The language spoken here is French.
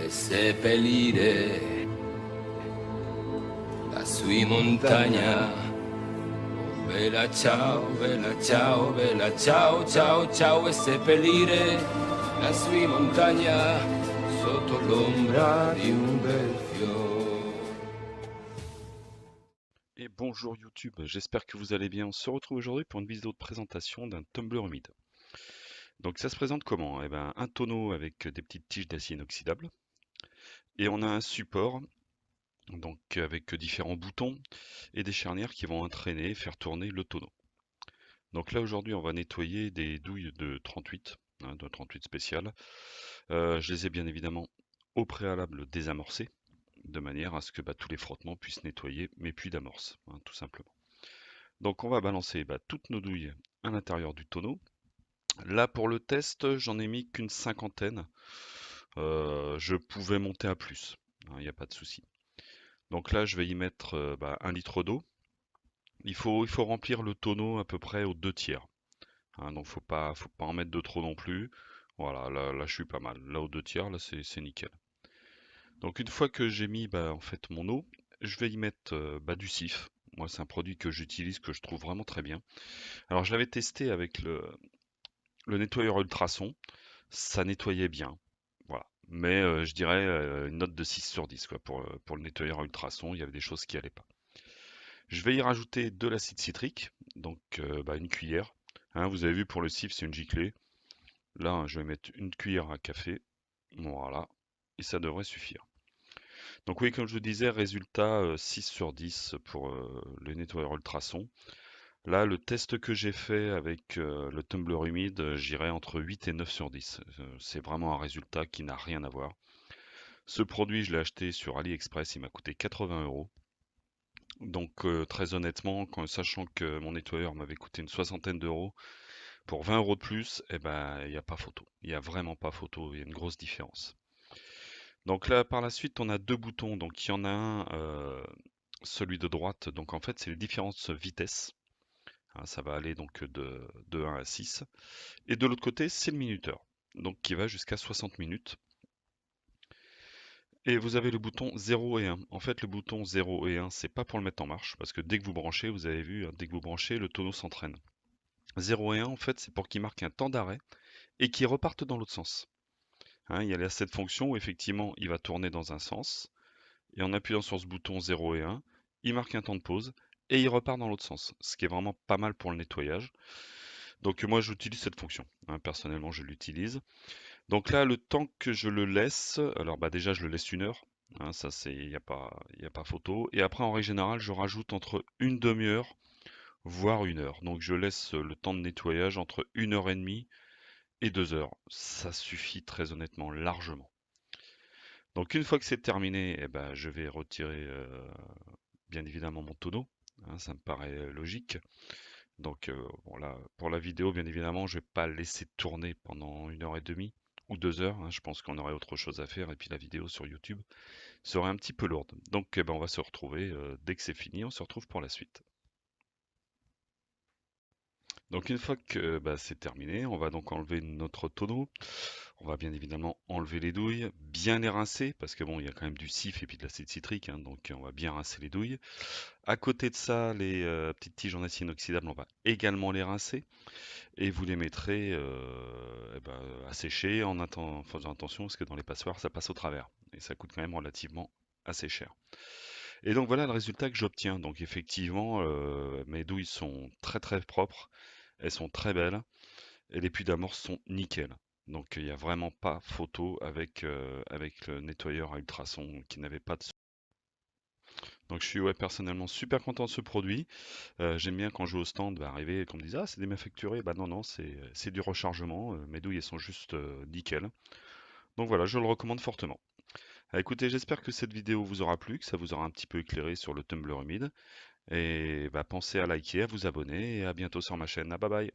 e seppellire la sua montagna. Oh, bella ciao, bella ciao, bella ciao, ciao, ciao, e seppellire la sua montagna sotto l'ombra di un bel fiore. Et bonjour YouTube, j'espère que vous allez bien. On se retrouve aujourd'hui pour une vidéo de présentation d'un tumbler humide. Donc ça se présente comment? Eh ben, un tonneau avec des petites tiges d'acier inoxydable. Et on a un support, donc avec différents boutons et des charnières qui vont entraîner et faire tourner le tonneau. Donc là aujourd'hui on va nettoyer des douilles de 38, de 38 spéciales. Je les ai bien évidemment au préalable désamorcées, de manière à ce que tous les frottements puissent nettoyer mes puits d'amorce, tout simplement. Donc on va balancer toutes nos douilles à l'intérieur du tonneau. Là pour le test, j'en ai mis qu'une cinquantaine. Je pouvais monter à plus, il n'y a pas de souci. Donc là je vais y mettre 1 litre d'eau. Il faut remplir le tonneau à peu près aux 2 tiers. Donc faut pas en mettre de trop non plus. Voilà, là je suis pas mal. Là aux 2 tiers, là c'est nickel. Donc une fois que j'ai mis en fait mon eau, je vais y mettre du sif. Moi c'est un produit que j'utilise, que je trouve vraiment très bien. Alors je l'avais testé avec le nettoyeur ultrason, ça nettoyait bien, voilà. Mais je dirais une note de 6 sur 10 quoi, pour le nettoyeur ultrason, il y avait des choses qui allaient pas. Je vais y rajouter de l'acide citrique, donc une cuillère. Vous avez vu pour le sif c'est une giclée. Là je vais mettre une cuillère à café, voilà, et ça devrait suffire. Donc oui, comme je vous disais, résultat 6 sur 10 pour le nettoyeur ultrason. Là, le test que j'ai fait avec le tumbler humide, j'irai entre 8 et 9 sur 10. C'est vraiment un résultat qui n'a rien à voir. Ce produit, je l'ai acheté sur AliExpress, il m'a coûté 80 euros. Donc très honnêtement, sachant que mon nettoyeur m'avait coûté une soixantaine d'euros, pour 20 euros de plus, eh ben, il n'y a pas photo. Il n'y a vraiment pas photo, il y a une grosse différence. Donc là, par la suite, on a deux boutons. Donc il y en a un, celui de droite, donc en fait, c'est les différentes vitesses. Ça va aller donc de 1 à 6. Et de l'autre côté, c'est le minuteur, donc qui va jusqu'à 60 minutes. Et vous avez le bouton 0 et 1. En fait, le bouton 0 et 1, c'est pas pour le mettre en marche, parce que dès que vous branchez, vous avez vu, dès que vous branchez, le tonneau s'entraîne. 0 et 1, en fait, c'est pour qu'il marque un temps d'arrêt et qu'il reparte dans l'autre sens. Il y a cette fonction où effectivement, il va tourner dans un sens, et en appuyant sur ce bouton 0 et 1, il marque un temps de pause, et il repart dans l'autre sens, ce qui est vraiment pas mal pour le nettoyage. Donc moi j'utilise cette fonction, personnellement je l'utilise. Donc là le temps que je le laisse, alors déjà je le laisse 1 heure, ça c'est, il y a pas photo. Et après en règle générale je rajoute entre une demi-heure voire 1 heure. Donc je laisse le temps de nettoyage entre 1 heure et demie et 2 heures. Ça suffit très honnêtement largement. Donc une fois que c'est terminé, je vais retirer bien évidemment mon tonneau, ça me paraît logique. Donc bon là, pour la vidéo, bien évidemment, je vais pas le laisser tourner pendant 1 heure et demie ou 2 heures. Je pense qu'on aurait autre chose à faire et puis la vidéo sur YouTube serait un petit peu lourde. Donc on va se retrouver dès que c'est fini, on se retrouve pour la suite. Donc une fois que c'est terminé, on va donc enlever notre tonneau. On va bien évidemment enlever les douilles, bien les rincer, parce que bon, il y a quand même du sif et puis de l'acide citrique, donc on va bien rincer les douilles. À côté de ça, les petites tiges en acier inoxydable, on va également les rincer. Et vous les mettrez à sécher en faisant attention parce que dans les passoires ça passe au travers et ça coûte quand même relativement assez cher. Et donc voilà le résultat que j'obtiens. Donc effectivement mes douilles sont très très propres, elles sont très belles et les puits d'amorce sont nickel. Donc il n'y a vraiment pas photo avec le nettoyeur à ultrasons qui n'avait pas de. Donc je suis personnellement super content de ce produit. J'aime bien quand je vais au stand, arriver et qu'on me dise ah c'est des manufacturés. Non non c'est du rechargement. Mes douilles elles sont juste nickel. Donc voilà, je le recommande fortement. Écoutez, j'espère que cette vidéo vous aura plu, que ça vous aura un petit peu éclairé sur le tumbler humide. Et pensez à liker, à vous abonner et à bientôt sur ma chaîne. Bye bye.